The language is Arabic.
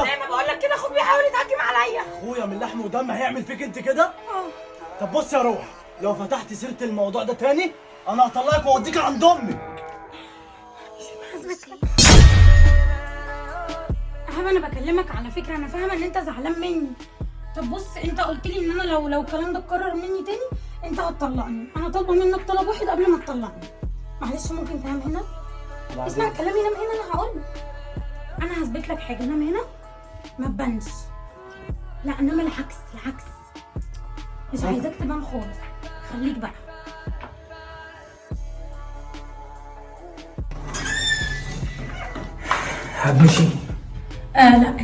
كده؟ زي ما بقول لك كده، اخوك بيحاول يتهجم عليا. اخويا من لحم ودم هيعمل فيك انت كده؟ طب بص يا روح، لو فتحت سيره الموضوع ده تاني انا هطلعك واوديك عند امك. احب انا بكلمك على فكره، انا فاهمه ان انت زعلان مني. طب بص، انت قلت لي ان انا لو الكلام ده اتكرر مني تاني انت هتطلقني. انا طالبه منك طلب واحد قبل ما تطلقني. معلش ممكن تنام هنا؟ اسمع كلامي، نام هنا. انا هقول انا هثبت لك حاجه. نام هنا ما تبانش. لا انما العكس العكس، مش عايزاك تبان خالص. خليك بقى. هتمشي؟ لا